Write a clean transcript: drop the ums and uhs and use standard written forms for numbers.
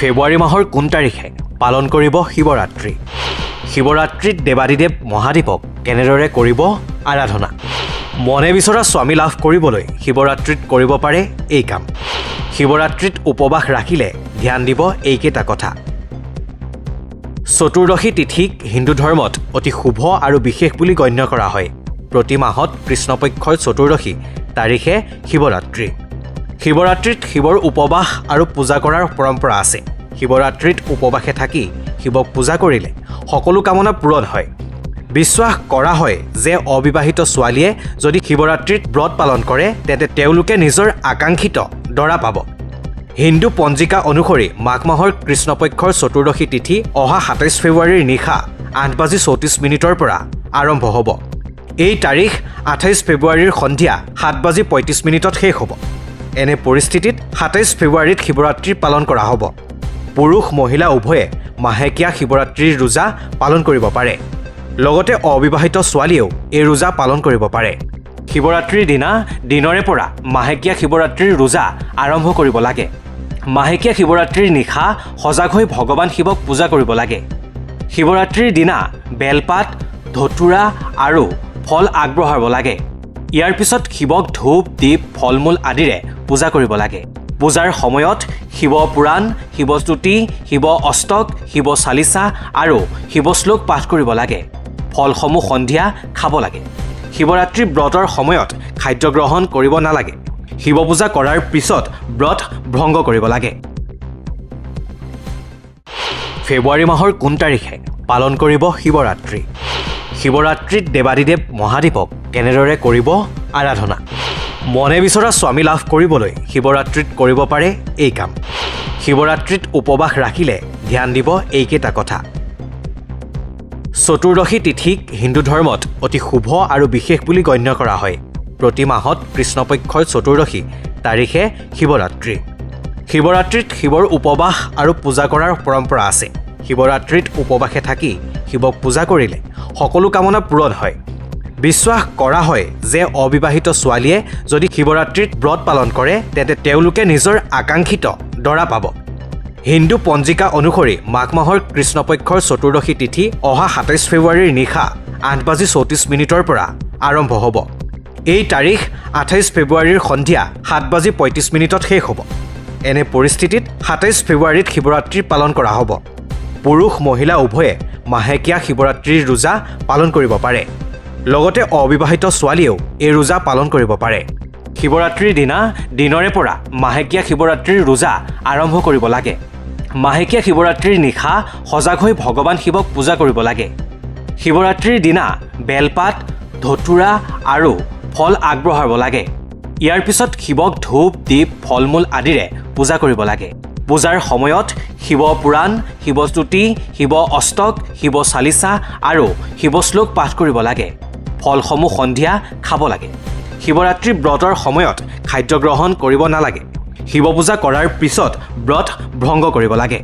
ফেব্ৰুৱাৰী মাহৰ কোন তাৰিখে পালন কৰিব শিৱৰাত্ৰি? শিৱৰাত্ৰিত দেৱাদিদেৱ মহাদেৱক কেনেদৰে কৰিব আৰাধনা? মনে বিচৰা স্বামী লাভ কৰিবলৈ শিৱৰাত্ৰিত কৰিব পাৰে এই কাম। শিৱৰাত্ৰিত উপবাস ৰাখিলে ধ্যান দিব এইকেইটা কথা। চতুৰ্দশী তিথিক হিন্দু ধৰ্মত অতি শুভ আৰু বিশেষ বুলি গণ্য কৰা হয়। প্ৰতি মাহত কৃষ্ণপক্ষৰ চতুৰ্দশী তাৰিখে শিৱৰাত্ৰি। শিৱৰাত্ৰিত শিৱৰ উপবাস আৰু পূজা কৰাৰ পৰম্পৰা আছে। শিৱৰাত্ৰিত উপবাসে থাকি শিৱক পূজা কৰিলে সকলো কামনা পূৰণ হয়। বিশ্বাস কৰা হয় যে অবিবাহিত ছোৱালীয়ে যদি শিৱৰাত্ৰিত ব্ৰত পালন কৰে তেন্তে তেওঁলোকে নিজৰ আকাংক্ষিত দৰা পাব। হিন্দু পঞ্জিকা অনুসৰি মাঘ মাহৰ কৃষ্ণপক্ষৰ চতুৰ্দশী তিথি অহা ২৭ ফেব্ৰুৱাৰীৰ নিশা ৮:৩৪ পৰা আৰম্ভ হ'ব। এই তাৰিখ ২৮ ফেব্ৰুৱাৰীৰ সন্ধিয়া ৭:৩৫ শেষ হ'ব। এনে পৰিস্থিতিত ২৭ ফেব্ৰুৱাৰীত শিৱৰাত্ৰি পালন কৰা হ'ব। পুৰুষ মহিলা উভয়ে মাহেকীয়া শিৱৰাত্ৰিৰ ৰোজা পালন কৰিব পাৰে। লগতে অবিবাহিত ছোৱালীয়েও এই ৰোজা পালন কৰিব পাৰে। শিৱৰাত্ৰিৰ দিনা দিনৰে পৰা মাহেকীয়া শিৱৰাত্ৰিৰ ৰোজা আৰম্ভ কৰিব লাগে। মাহেকীয়া শিৱৰাত্ৰিৰ নিশা সজাগ হৈ ভগৱান শিৱক পূজা কৰিব লাগে। শিৱৰাত্ৰিৰ দিনা বেলপাত, ধতুৰা আৰু ফল আগবঢ়াব লাগে। ইয়াৰ পিছত শিৱক ধূপ, দীপ, ফল মূল আদিৰে পূজা কৰিব লাগে। পূজাৰ সময়ত শিৱ পুৰাণ, শিৱস্তুতি, শিৱ অষ্টক, শিৱ চালিচা আৰু শিৱ শ্লোক পাঠ কৰিব লাগে। ফলসমূহ সন্ধিয়া খাব লাগে। শিৱৰাত্ৰি ব্ৰতৰ সময়ত খাদ্য গ্ৰহণ কৰিব নালাগে। শিৱ পূজা কৰাৰ পিছত ব্ৰত ভংগ কৰিব লাগে। ফেব্ৰুৱাৰী মাহৰ কোন তাৰিখে পালন কৰিব শিৱৰাত্ৰি? শিৱৰাত্ৰিত দেৱাদিদেৱ মহাদেৱক কেনেদৰে কৰিব আৰাধনা? মনে বিচৰা স্বামী লাভ কৰিবলৈ শিৱৰাত্ৰিত কৰিব পাৰে এই কাম। শিৱৰাত্ৰিত উপবাস ৰাখিলে ধ্যান দিব এইকেইটা কথা। চতুৰ্দশী তিথিক হিন্দু ধৰ্মত অতি শুভ আৰু বিশেষ বুলি গণ্য কৰা হয়। প্ৰতি মাহত কৃষ্ণপক্ষৰ চতুৰ্দশী তাৰিখে শিৱৰাত্ৰি। শিৱৰাত্ৰিত শিৱৰ উপবাস আৰু পূজা কৰাৰ পৰম্পৰা আছে। শিৱৰাত্ৰিত উপবাসে থাকি শিৱক পূজা কৰিলে সকলো কামনা পূৰণ হয়। বিশ্বাস কৰা হয় যে অবিবাহিত ছোৱালীয়ে যদি শিৱৰাত্ৰিত ব্ৰত পালন কৰে তেন্তে তেওঁলোকে নিজৰ আকাংক্ষিত দৰা পাব। হিন্দু পঞ্জিকা অনুসৰি মাঘ মাহৰ কৃষ্ণপক্ষৰ চতুৰ্দশী তিথি অহা ২৭ ফেব্ৰুৱাৰীৰ নিশা ৮:৩৫ পৰা আৰম্ভ হ'ব। এই তাৰিখ ২৮ ফেব্ৰুৱাৰীৰ সন্ধিয়া ৭:৩৫ শেষ হ'ব। এনে পৰিস্থিতিত ২৭ ফেব্ৰুৱাৰীত শিৱৰাত্ৰি পালন কৰা হ'ব। পুৰুষ মহিলা উভয়ে মাহেকীয়া শিৱৰাত্ৰিৰ ৰোজা পালন কৰিব পাৰে। লগতে অবিবাহিত ছোৱালীয়েও এই ৰোজা পালন কৰিব পাৰে। শিৱৰাত্ৰিৰ দিনা দিনৰে পৰা মাহেকীয়া শিৱৰাত্ৰিৰ ৰোজা আৰম্ভ কৰিব লাগে। মাহেকীয়া শিৱৰাত্ৰিৰ নিশা সজাগ হৈ ভগৱান শিৱক পূজা কৰিব লাগে। শিৱৰাত্ৰিৰ দিনা বেলপাত, ধতুৰা আৰু ফল আগবঢ়াব লাগে। ইয়াৰ পিছত শিৱক ধূপ, দীপ, ফল মূল আদিৰে পূজা কৰিব লাগে। পূজাৰ সময়ত শিৱ পুৰাণ, শিৱস্তুতি, শিৱ অষ্টক, শিৱ চালিচা আৰু শিৱ শ্লোক পাঠ কৰিব লাগে। ফলসমূহ সন্ধিয়া খাব লাগে। শিৱৰাত্ৰি ব্ৰতৰ সময়ত খাদ্য গ্ৰহণ কৰিব নালাগে। শিৱ পূজা কৰাৰ পিছত ব্ৰত ভংগ কৰিব লাগে।